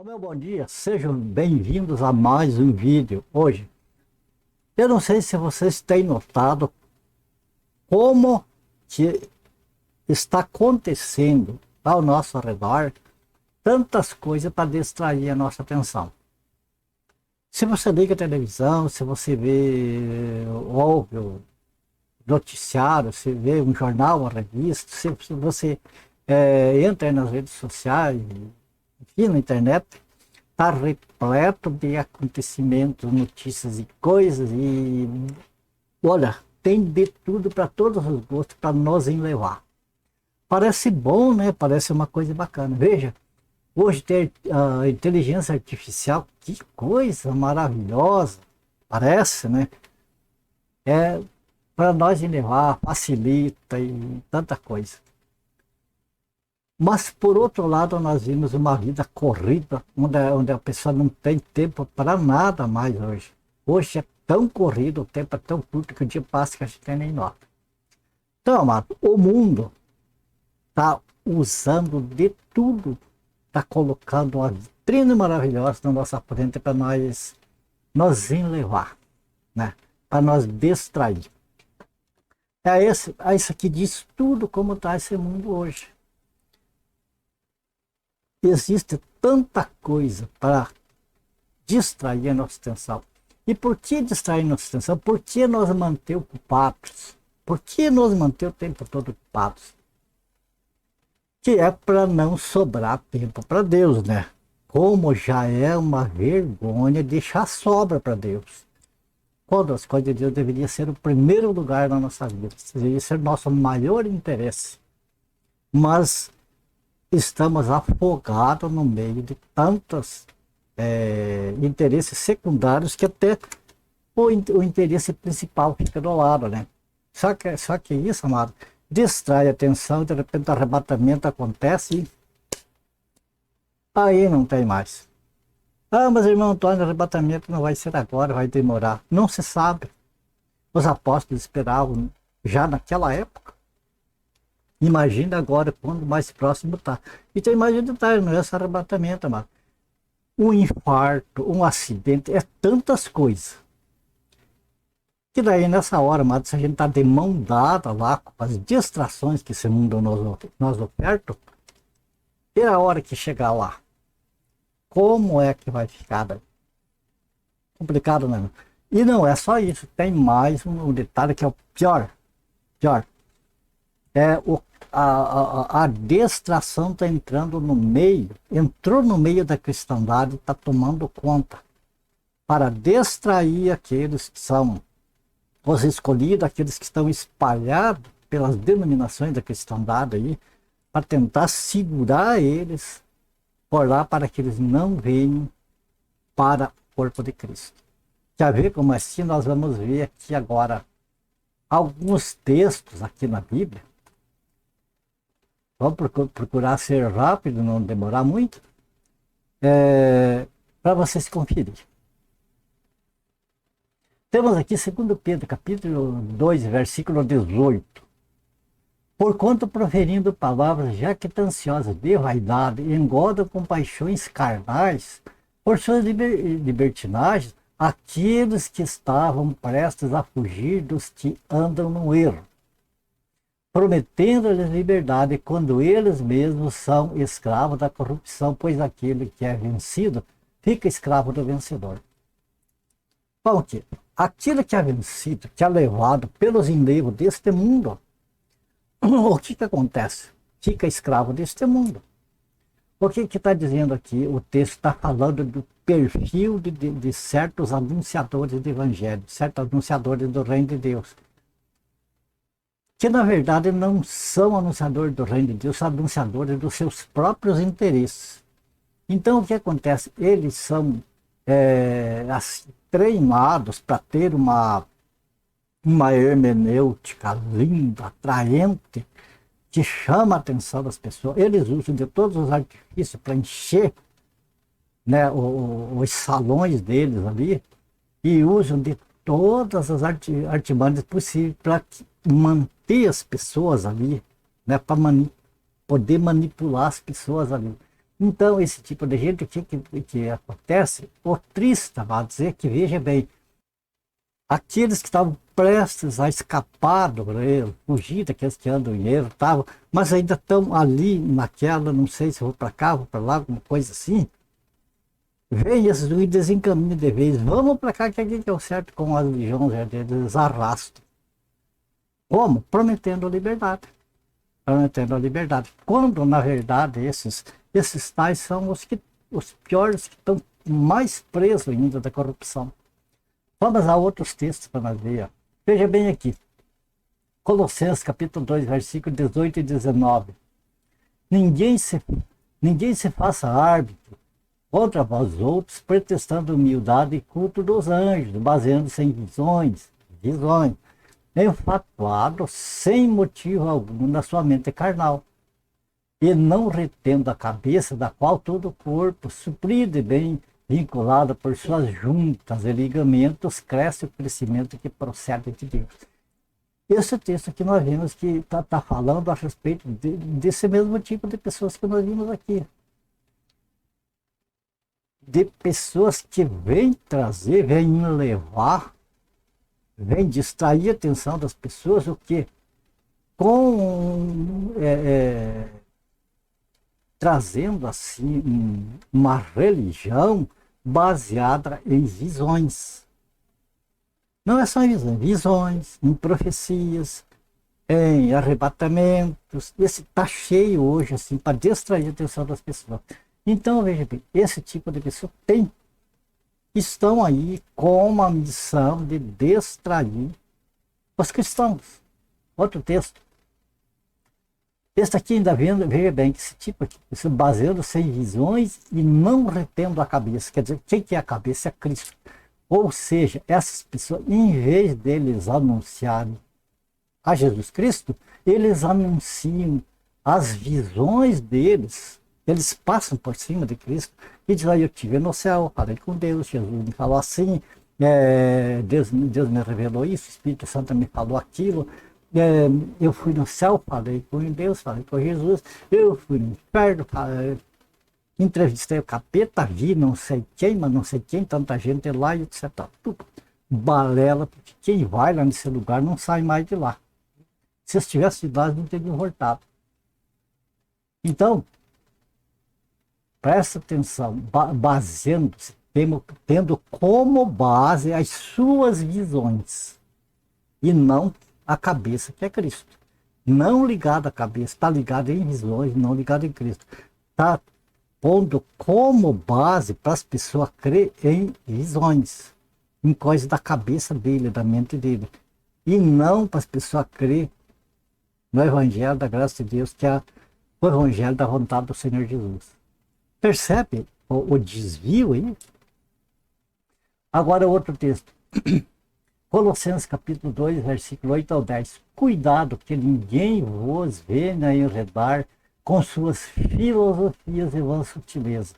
Meu bom dia, sejam bem-vindos a mais um vídeo. Hoje, eu não sei se vocês têm notado como que está acontecendo ao nosso redor tantas coisas para distrair a nossa atenção. Se você liga a televisão, se você ouve o noticiário, se vê um jornal, uma revista, se você entra nas redes sociais, enfim, na internet, está repleto de acontecimentos, notícias e coisas, e olha, tem de tudo para todos os gostos para nos enlevar. Parece bom, né? Parece uma coisa bacana. Veja, hoje tem a inteligência artificial, que coisa maravilhosa, parece, né? É para nós enlevar, facilita e tanta coisa. Mas, por outro lado, nós vimos uma vida corrida, onde a pessoa não tem tempo para nada mais hoje. Hoje é tão corrido, o tempo é tão curto que o dia passa que a gente nem nota. Então, amado, o mundo está usando de tudo, está colocando uma vitrine maravilhosa na nossa frente para nós nos enlevar, né? Para nós distrair. É isso que diz tudo como está esse mundo hoje. Existe tanta coisa para distrair a nossa atenção. E por que distrair a nossa atenção? Por que nos manter ocupados? Por que nos manter o tempo todo ocupados? Que é para não sobrar tempo para Deus, né? Como já é uma vergonha deixar sobra para Deus. Quando as coisas de Deus deveriam ser o primeiro lugar na nossa vida. Deveria ser nosso maior interesse. Mas estamos afogados no meio de tantos interesses secundários que até o interesse principal fica do lado, né? Só que isso, amado, distrai a atenção, de repente o arrebatamento acontece e aí não tem mais. Ah, mas irmão Antônio, o arrebatamento não vai ser agora, vai demorar. Não se sabe. Os apóstolos esperavam já naquela época. Imagina agora quando mais próximo está. Então imagina tá, não é esse arrebatamento, mano. Um infarto, um acidente, é tantas coisas. Que daí nessa hora, mano, se a gente está de mão dada lá com as distrações que esse mundo nos oferta, e a hora que chegar lá, como é que vai ficar daí? Complicado, né? E não é só isso, tem mais um detalhe que é o pior. Pior. É a distração está entrando no meio, entrou no meio da cristandade, está tomando conta para distrair aqueles que são os escolhidos, aqueles que estão espalhados pelas denominações da cristandade aí, para tentar segurar eles por lá para que eles não venham para o corpo de Cristo. Quer ver como assim? Nós vamos ver aqui agora alguns textos aqui na Bíblia. Vamos procurar ser rápido, não demorar muito, para vocês conferirem. Temos aqui 2 Pedro, capítulo 2, versículo 18. Porquanto proferindo palavras jactanciosas de vaidade, engodam com paixões carnais, por suas libertinagens, aqueles que estavam prestes a fugir dos que andam no erro, prometendo-lhes liberdade quando eles mesmos são escravos da corrupção, pois aquele que é vencido fica escravo do vencedor. Bom, que aquele que é vencido, que é levado pelos enlevos deste mundo, o que acontece? Fica escravo deste mundo. O que está dizendo aqui? O texto está falando do perfil de certos anunciadores do evangelho, certos anunciadores do reino de Deus, que na verdade não são anunciadores do reino de Deus, são anunciadores dos seus próprios interesses. Então o que acontece? Eles são assim, treinados para ter uma hermenêutica linda, atraente, que chama a atenção das pessoas. Eles usam de todos os artifícios para encher, né, os salões deles ali, e usam de todas as artimanhas possíveis para manter as pessoas ali, né, para poder manipular as pessoas ali. Então, esse tipo de gente, o que acontece? O triste, vai dizer que, veja bem, aqueles que estavam prestes a escapar do erro, fugir daqueles que andam em erro, estavam, mas ainda estão ali naquela, não sei se vou para cá, vou para lá, alguma coisa assim. Vem esses e desencaminham de vez. Vamos para cá, que aqui que é o certo, com as legiões eles arrastam. Como? Prometendo a liberdade. Prometendo a liberdade. Quando, na verdade, esses tais são os piores que estão mais presos ainda da corrupção. Vamos a outros textos para nós ver. Veja bem aqui. Colossenses capítulo 2, versículos 18 e 19. Ninguém se, ninguém se faça árbitro contra vós outros, pretextando humildade e culto dos anjos, baseando-se em visões, enfatuado sem motivo algum na sua mente carnal, e não retendo a cabeça, da qual todo o corpo, suprido e bem vinculado por suas juntas e ligamentos, cresce o crescimento que procede de Deus. Esse texto que nós vimos que está falando a respeito desse mesmo tipo de pessoas que nós vimos aqui. De pessoas que vêm trazer, vêm levar, vêm distrair a atenção das pessoas, o que? Trazendo assim uma religião baseada em visões. Não é só em visões, em profecias, em arrebatamentos. Esse está cheio hoje assim para distrair a atenção das pessoas. Então, veja bem, esse tipo de pessoa estão aí com a missão de distrair os cristãos. Outro texto. Esse aqui ainda vendo, veja bem, que esse tipo aqui, baseando-se em visões e não retendo a cabeça. Quer dizer, quem que é a cabeça? É Cristo. Ou seja, essas pessoas, em vez deles anunciarem a Jesus Cristo, eles anunciam as visões deles. Eles passam por cima de Cristo e dizem, eu estive no céu, falei com Deus, Jesus me falou assim, Deus me revelou isso, o Espírito Santo me falou aquilo, eu fui no céu, falei com Deus, falei com Jesus, eu fui no inferno, entrevistei o capeta, vi não sei quem, mas não sei quem, tanta gente lá e etc. Tudo balela, porque quem vai lá nesse lugar não sai mais de lá. Se estivesse de lá, não teriam voltado. Então, presta atenção, baseando-se, tendo como base as suas visões e não a cabeça, que é Cristo. Não ligado à cabeça, está ligado em visões, não ligado em Cristo. Está pondo como base para as pessoas crer em visões, em coisas da cabeça dele, da mente dele. E não para as pessoas crer no Evangelho da graça de Deus, que é o Evangelho da vontade do Senhor Jesus. Percebe o desvio aí? Agora outro texto. Colossenses capítulo 2, versículo 8 ao 10. Cuidado que ninguém vos venha enredar com suas filosofias e vãs sutilezas.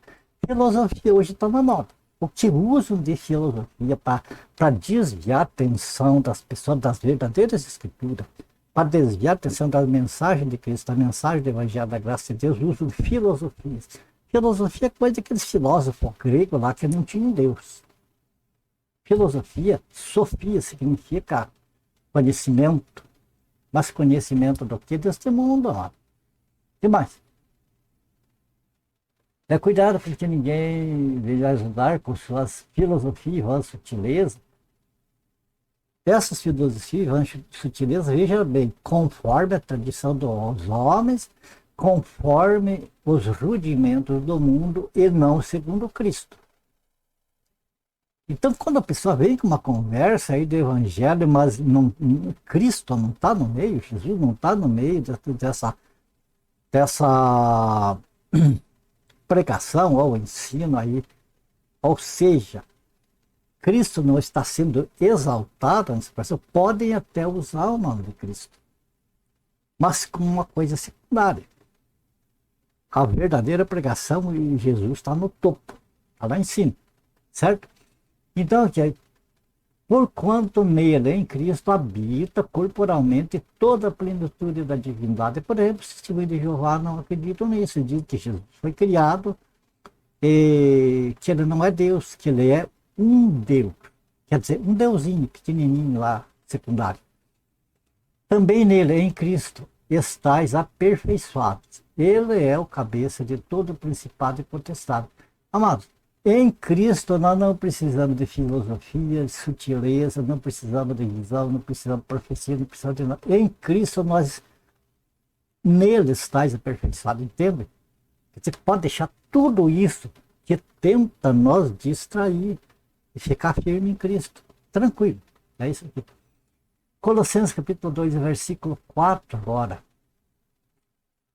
Filosofia hoje está na moda. O que usam de filosofia para desviar a atenção das pessoas das verdadeiras escrituras, para desviar a atenção da mensagem de Cristo, da mensagem do Evangelho da graça de Deus, usam filosofias. Filosofia é coisa daqueles filósofos gregos lá que não tinham Deus. Filosofia, sofia, significa conhecimento. Mas conhecimento do que? Deste mundo, ó. E mais? Cuidado porque ninguém venha ajudar com suas filosofias, vãs sutilezas. Essas filosofias, vãs sutilezas, veja bem, conforme a tradição dos homens, conforme os rudimentos do mundo e não segundo Cristo. Então, quando a pessoa vem com uma conversa aí do Evangelho, mas Cristo não está no meio, Jesus não está no meio dessa pregação ou ensino aí, ou seja, Cristo não está sendo exaltado nessa pessoa, podem até usar o nome de Cristo, mas com uma coisa secundária. A verdadeira pregação e Jesus está no topo, está lá em cima, certo? Então, Porquanto nele, em Cristo, habita corporalmente toda a plenitude da divindade. Por exemplo, os testemunhos de Jeová não acreditam nisso, dizem que Jesus foi criado e que ele não é Deus, que ele é um Deus. Quer dizer, um deusinho pequenininho lá, secundário. Também nele, em Cristo, estáis aperfeiçoados. Ele é o cabeça de todo o principado e potestade. Amados, em Cristo nós não precisamos de filosofia, de sutileza, não precisamos de visão, não precisamos de profecia, não precisamos de nada. Em Cristo nós, nele estáis aperfeiçoados, entende? Você pode deixar tudo isso que tenta nos distrair e ficar firme em Cristo. Tranquilo. É isso aqui. Colossenses capítulo 2, versículo 4 agora.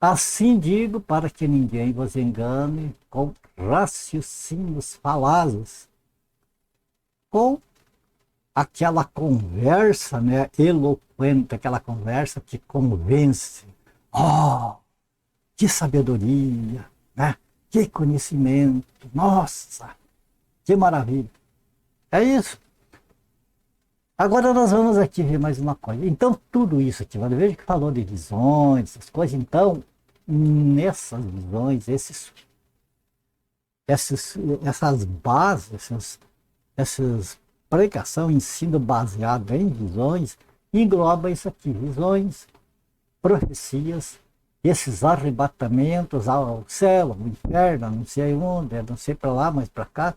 Assim digo para que ninguém vos engane com raciocínios falazes, com aquela conversa, né, eloquente, aquela conversa que convence. Oh, que sabedoria, né? Que conhecimento, nossa, que maravilha. É isso. Agora nós vamos aqui ver mais uma coisa. Então, tudo isso aqui, veja que falou de visões, essas coisas. Então, nessas visões, essas bases, essas pregação, ensino baseado em visões, engloba isso aqui, visões, profecias, esses arrebatamentos ao céu, ao inferno, não sei onde, não sei para lá, mas para cá,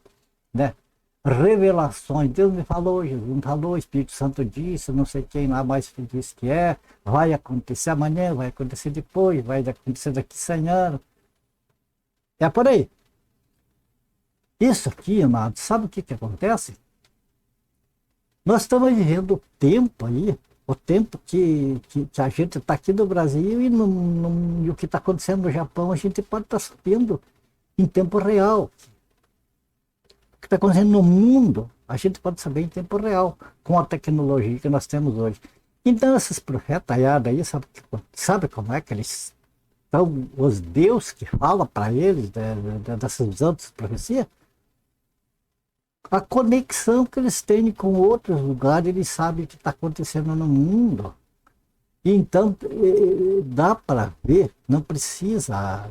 né? Revelações, Deus me falou, Jesus me falou, o Espírito Santo disse, não sei quem lá mais disse que é, vai acontecer amanhã, vai acontecer depois, vai acontecer daqui 100 anos. É por aí. Isso aqui, amado, sabe o que acontece? Nós estamos vivendo o tempo aí, o tempo que a gente está aqui no Brasil e o que está acontecendo no Japão, a gente pode estar sabendo em tempo real. O que está acontecendo no mundo, a gente pode saber em tempo real, com a tecnologia que nós temos hoje. Então, esses profetas aí, sabe como é que eles são os deuses que falam para eles dessas visões, dessas profecias? A conexão que eles têm com outros lugares, eles sabem o que está acontecendo no mundo. Então, dá para ver, não precisa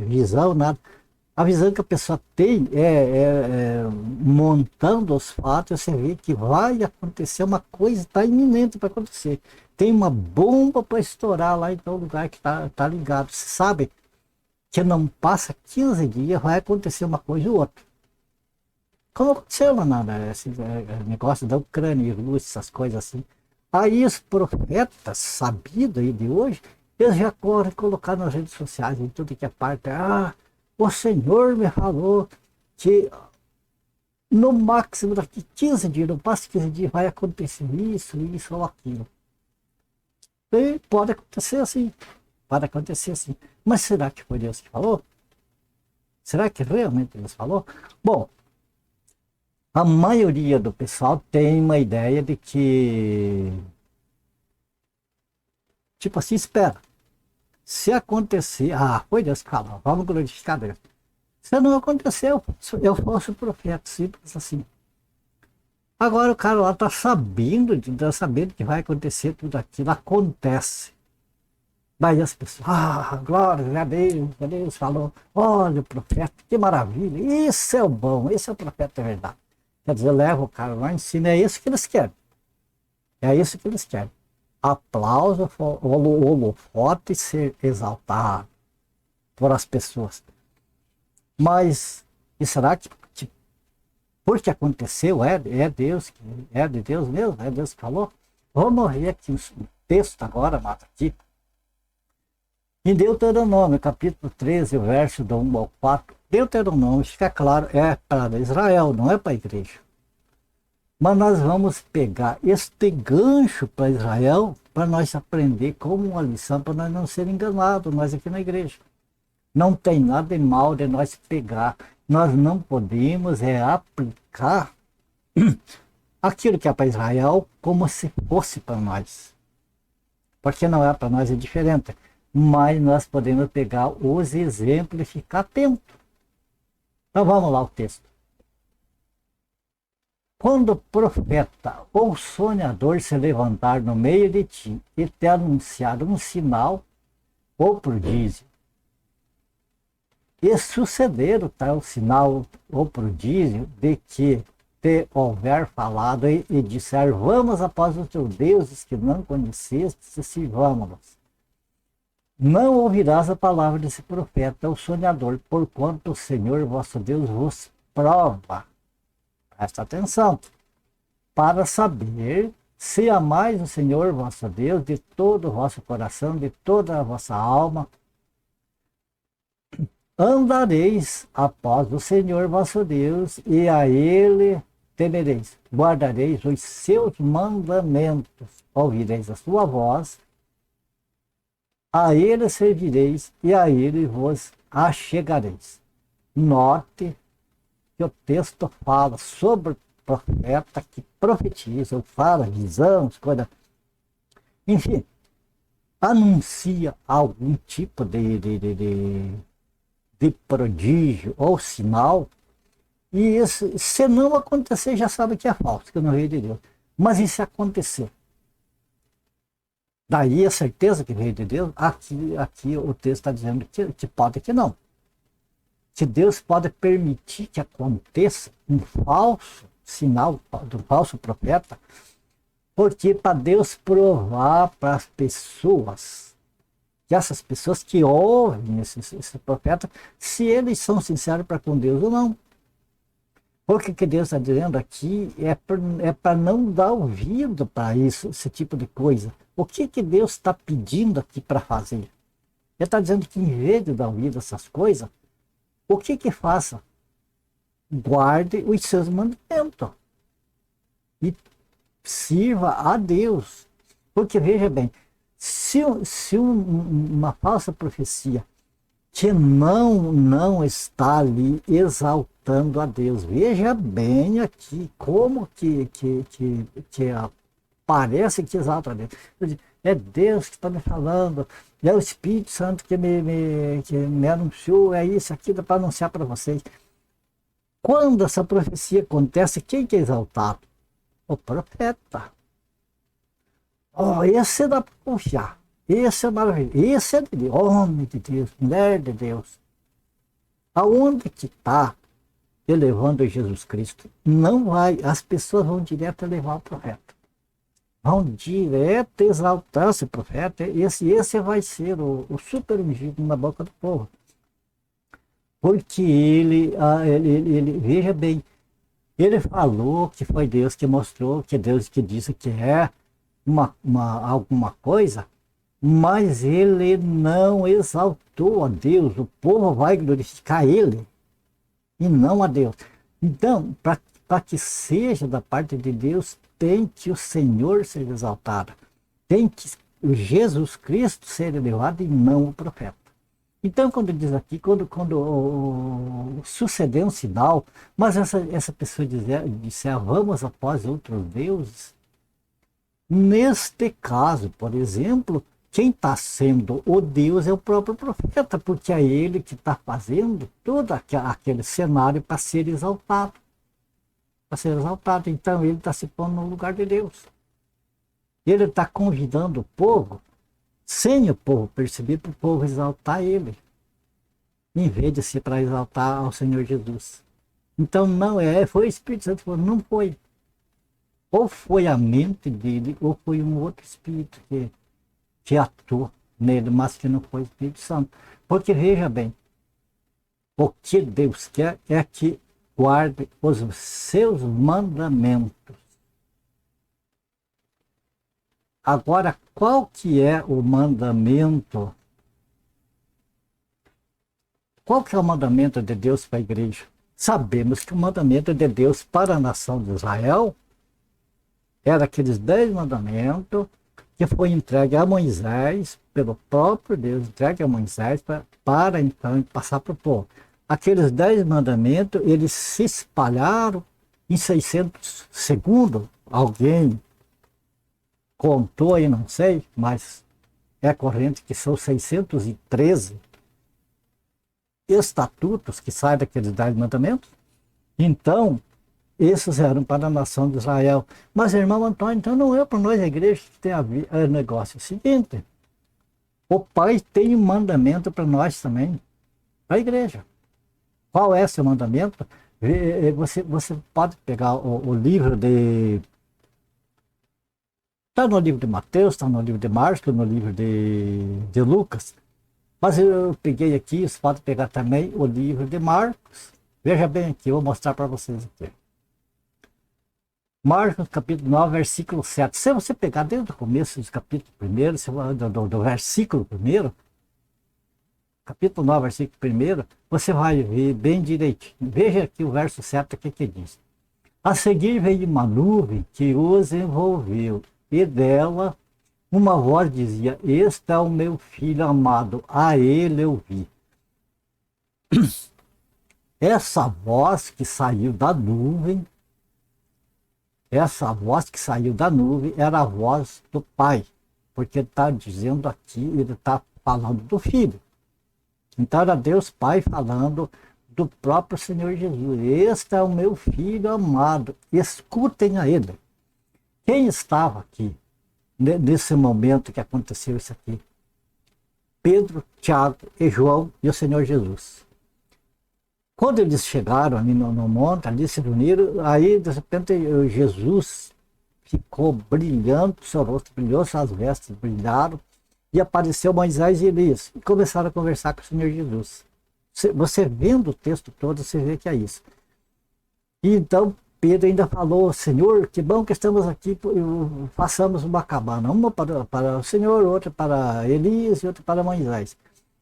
visão, nada. A visão que a pessoa tem montando os fatos, você vê que vai acontecer uma coisa, está iminente para acontecer. Tem uma bomba para estourar lá em tal lugar que tá ligado. Você sabe que não passa 15 dias, vai acontecer uma coisa ou outra. Como aconteceu lá esse negócio da Ucrânia e Rússia, essas coisas assim. Aí os profetas sabidos aí de hoje, eles já correm colocar nas redes sociais, em tudo que é parte. O Senhor me falou que no máximo daqui 15 dias, no passo 15 dias, vai acontecer isso ou aquilo. E pode acontecer assim. Pode acontecer assim. Mas será que foi Deus que falou? Será que realmente Deus falou? Bom, a maioria do pessoal tem uma ideia de que, tipo assim, espera. Se acontecer, foi Deus que falou, vamos glorificar Deus. Se não aconteceu, eu fosse profeta, simples assim. Agora o cara lá está sabendo que vai acontecer tudo aquilo, acontece. Daí as pessoas, glória a Deus falou, olha o profeta, que maravilha, esse é o bom, esse é o profeta de verdade. Quer dizer, leva o cara lá em cima, é isso que eles querem. É isso que eles querem. Aplauso, holofote e ser exaltado por as pessoas. Mas, e será que porque aconteceu, é Deus, é de Deus mesmo, é Deus que falou? Vamos ver aqui um texto agora, mata aqui. Em Deuteronômio, capítulo 13, verso do 1 ao 4, Deuteronômio, fica claro, é para Israel, não é para a igreja. Mas nós vamos pegar este gancho para Israel, para nós aprender como uma lição, para nós não ser enganados, nós aqui na igreja. Não tem nada de mal de nós pegar. Nós não podemos aplicar aquilo que é para Israel como se fosse para nós. Porque não é para nós, é diferente. Mas nós podemos pegar os exemplos e ficar atento. Então vamos lá o texto. quando o profeta ou sonhador se levantar no meio de ti e te anunciar um sinal ou prodígio, e suceder o tal sinal ou prodígio de que te houver falado e disser, vamos após os teus deuses que não conheceste e sirvamos-los. Não ouvirás a palavra desse profeta ou sonhador, porquanto o Senhor vosso Deus vos prova. Presta atenção. Para saber se amais o Senhor vosso Deus de todo o vosso coração, de toda a vossa alma, andareis após o Senhor vosso Deus e a Ele temereis. Guardareis os seus mandamentos, ouvireis a sua voz, a Ele servireis e a Ele vos achegareis. Note que o texto fala sobre o profeta que profetiza, ou fala visões, coisas. Enfim, anuncia algum tipo de prodígio ou sinal, e isso, se não acontecer, já sabe que é falso, que não veio de Deus. Mas e se acontecer? Daí a certeza que veio de Deus, aqui o texto está dizendo que pode que não. Que Deus pode permitir que aconteça um falso sinal do falso profeta, porque para Deus provar para as pessoas, que essas pessoas que ouvem esse profeta, se eles são sinceros para com Deus ou não. Porque que Deus está dizendo aqui é para não dar ouvido para isso, esse tipo de coisa. O que Deus está pedindo aqui para fazer? Ele está dizendo que em vez de dar ouvido a essas coisas, o que faça? Guarde os seus mandamentos e sirva a Deus. Porque veja bem, se uma falsa profecia que não está ali exaltando a Deus, veja bem aqui como que parece que exalta a Deus. É Deus que está me falando, é o Espírito Santo que me anunciou, é isso aqui, dá para anunciar para vocês. Quando essa profecia acontece, quem que é exaltado? O profeta. Esse dá para confiar. Esse é maravilhoso. Esse é de Deus, homem de Deus, mulher de Deus. Aonde que está elevando Jesus Cristo? Não vai, as pessoas vão direto levar o profeta. Vão direto exaltar esse profeta. Esse vai ser o super ungido na boca do povo. Porque ele, veja bem, ele falou que foi Deus que mostrou, que Deus que disse que é alguma coisa, mas ele não exaltou a Deus. O povo vai glorificar ele e não a Deus. Então, para que seja da parte de Deus, tem que o Senhor ser exaltado. Tem que Jesus Cristo ser elevado e não o profeta. Então, quando diz aqui, quando suceder um sinal, mas essa pessoa disser, vamos após outros deuses, neste caso, por exemplo, quem está sendo o Deus é o próprio profeta, porque é ele que está fazendo todo aquele cenário para ser exaltado. Para ser exaltado. Então ele está se pondo no lugar de Deus. Ele está convidando o povo, sem o povo perceber, para o povo exaltar ele, em vez de ser para exaltar ao Senhor Jesus. Então não foi o Espírito Santo, não foi. Ou foi a mente dele, ou foi um outro espírito que atuou nele, mas que não foi o Espírito Santo. Porque veja bem, o que Deus quer é que guarde os seus mandamentos. Agora, qual que é o mandamento? Qual que é o mandamento de Deus para a igreja? Sabemos que o mandamento de Deus para a nação de Israel era aqueles 10 mandamentos que foi entregue a Moisés, pelo próprio Deus, entregue a Moisés para então passar para o povo. Aqueles 10 mandamentos, eles se espalharam em 600 segundos. Alguém contou aí, não sei, mas é corrente que são 613 estatutos que saem daqueles 10 mandamentos. Então, esses eram para a nação de Israel. Mas, irmão Antônio, então não é para nós a igreja que tem a negócio. É o seguinte, o Pai tem um mandamento para nós também, para a igreja. Qual é esse mandamento? Você pode pegar o livro de... Está no livro de Mateus, está no livro de Marcos, no livro de Lucas. Mas eu peguei aqui, você pode pegar também o livro de Marcos. Veja bem aqui, eu vou mostrar para vocês aqui. Marcos capítulo 9, versículo 7. Se você pegar desde o começo do capítulo 1, do versículo 1, capítulo 9, versículo 1, você vai ver bem direitinho. Veja aqui o verso 7, o que diz. A seguir veio uma nuvem que os envolveu, e dela uma voz dizia, este é o meu filho amado, a ele eu vi. Essa voz que saiu da nuvem, era a voz do Pai, porque ele está dizendo aqui, ele está falando do Filho. Então era Deus Pai falando do próprio Senhor Jesus. Este é o meu Filho amado, escutem a ele. Quem estava aqui, nesse momento que aconteceu isso aqui? Pedro, Tiago e João e o Senhor Jesus. Quando eles chegaram ali no monte, ali se reuniram, aí de repente Jesus ficou brilhando, seu rosto brilhou, suas vestes brilharam, e apareceu Moisés e Elias, e começaram a conversar com o Senhor Jesus. Você vendo o texto todo, você vê que é isso. E então Pedro ainda falou, Senhor, que bom que estamos aqui, façamos uma cabana, uma para o Senhor, outra para Elias e outra para Moisés.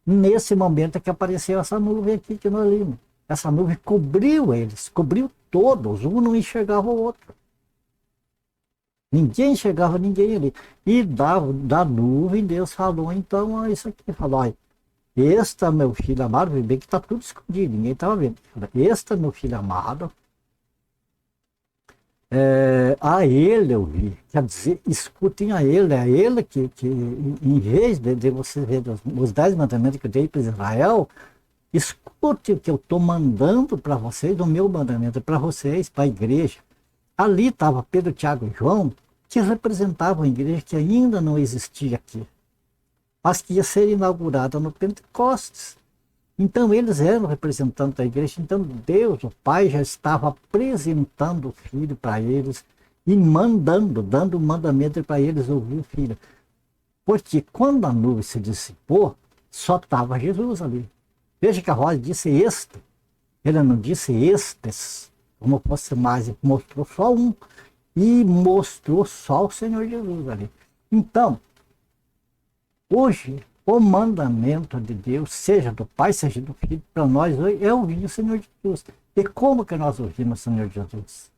Nesse momento é que apareceu essa nuvem aqui que nós vimos. Essa nuvem cobriu eles, cobriu todos, um não enxergava o outro. Ninguém enxergava ninguém ali. E da nuvem Deus falou, então, isso aqui, falou, olha, este é meu filho amado, bem que está tudo escondido, ninguém estava vendo. Este é meu filho amado, a ele eu vi, quer dizer, escutem a ele, é ele que em vez de você ver os 10 mandamentos que eu dei para Israel, escute o que eu estou mandando para vocês, o meu mandamento para vocês, para a igreja. Ali estava Pedro, Tiago e João, que representavam a igreja que ainda não existia aqui, mas que ia ser inaugurada no Pentecostes. Então eles eram representantes da igreja, então Deus, o Pai, já estava apresentando o Filho para eles e dando o mandamento para eles ouvir o Filho. Porque quando a nuvem se dissipou, só estava Jesus ali. Veja que a voz disse este, ele não disse estes, como fosse mais, ele mostrou só um, e mostrou só o Senhor Jesus ali. Então, hoje, o mandamento de Deus, seja do Pai, seja do Filho, para nós hoje é ouvir o Senhor Jesus. E como que nós ouvimos o Senhor Jesus?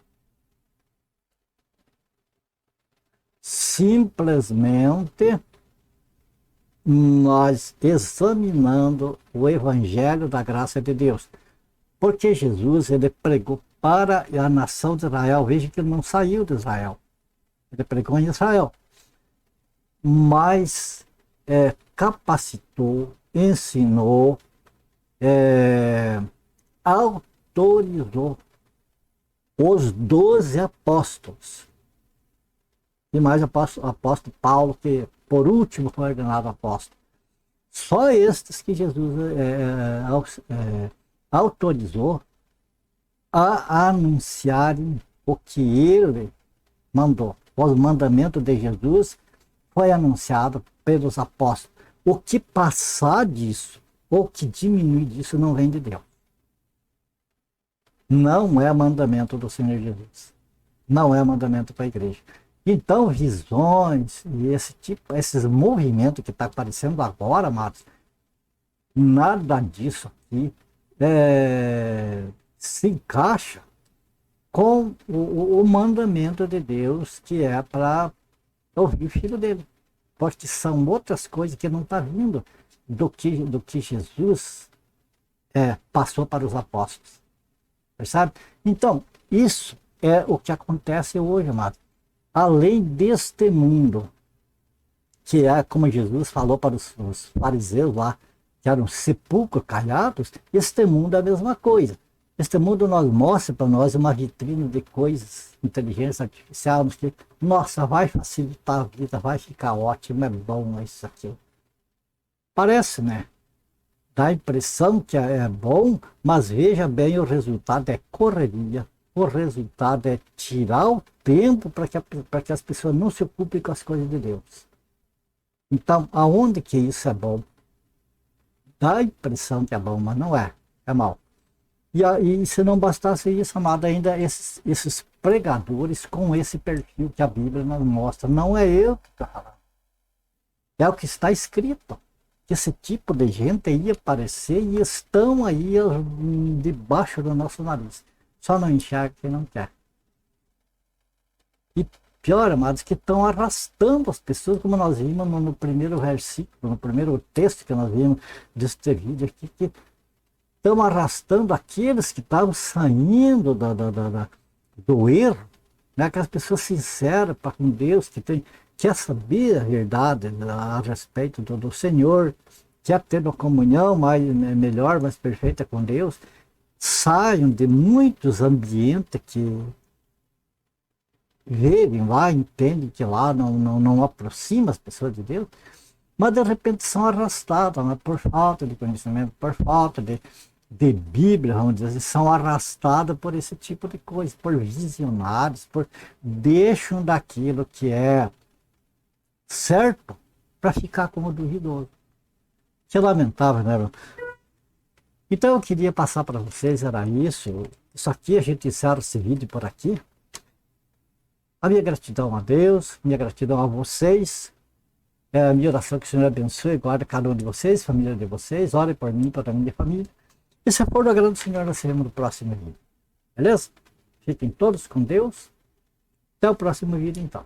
Simplesmente nós examinando o Evangelho da graça de Deus. Porque Jesus, ele pregou para a nação de Israel. Veja que ele não saiu de Israel. Ele pregou em Israel. Mas capacitou, ensinou, autorizou os 12 apóstolos. E mais o apóstolo Paulo, que por último foi ordenado apóstolo. Só estes que Jesus autorizou a anunciarem o que ele mandou. O mandamento de Jesus foi anunciado pelos apóstolos. O que passar disso, ou que diminuir disso, não vem de Deus. Não é mandamento do Senhor Jesus. Não é mandamento para a igreja. Então, visões e esses movimentos que está aparecendo agora, amados, nada disso aqui se encaixa com o mandamento de Deus, que é para ouvir o Filho dele. Porque são outras coisas que não está vindo do que Jesus passou para os apóstolos. Percebe? Então, isso é o que acontece hoje, amado. Além deste mundo, que é como Jesus falou para os fariseus lá, que eram sepulcros caiados, este mundo é a mesma coisa. Este mundo nós mostra para nós uma vitrine de coisas, inteligência artificial, que, nossa, vai facilitar a vida, vai ficar ótimo, é bom isso aqui. Parece, né? Dá a impressão que é bom, mas veja bem, o resultado é correria. O resultado é tirar o tempo para que as pessoas não se ocupem com as coisas de Deus. Então, aonde que isso é bom? Dá a impressão que é bom, mas não é. É mal. E se não bastasse isso, amado, ainda esses pregadores com esse perfil que a Bíblia nos mostra. Não é eu que estou falando. É o que está escrito. Esse tipo de gente ia aparecer e estão aí debaixo do nosso nariz. Só não enxerga quem não quer. E pior, amados, que estão arrastando as pessoas, como nós vimos no primeiro versículo, no primeiro texto que nós vimos deste vídeo aqui, que estão arrastando aqueles que estavam saindo do erro, né? Aquelas pessoas sinceras para com Deus, que quer saber a verdade a respeito do Senhor, quer ter uma comunhão melhor, mais perfeita com Deus, saiam de muitos ambientes que vivem lá, entendem que lá não aproxima as pessoas de Deus, mas de repente são arrastadas, né? Por falta de conhecimento, por falta de Bíblia, vamos dizer assim, são arrastadas por esse tipo de coisa, por visionários, deixam daquilo que é certo para ficar como duvidoso. Que lamentável, né? Então eu queria passar para vocês, era isso. Isso aqui, a gente encerra esse vídeo por aqui. A minha gratidão a Deus, minha gratidão a vocês. É a minha oração que o Senhor abençoe e guarde cada um de vocês, família de vocês. Ore por mim, para a minha família. E se for do agrado do Senhor, nós seremos no próximo vídeo. Beleza? Fiquem todos com Deus. Até o próximo vídeo, então.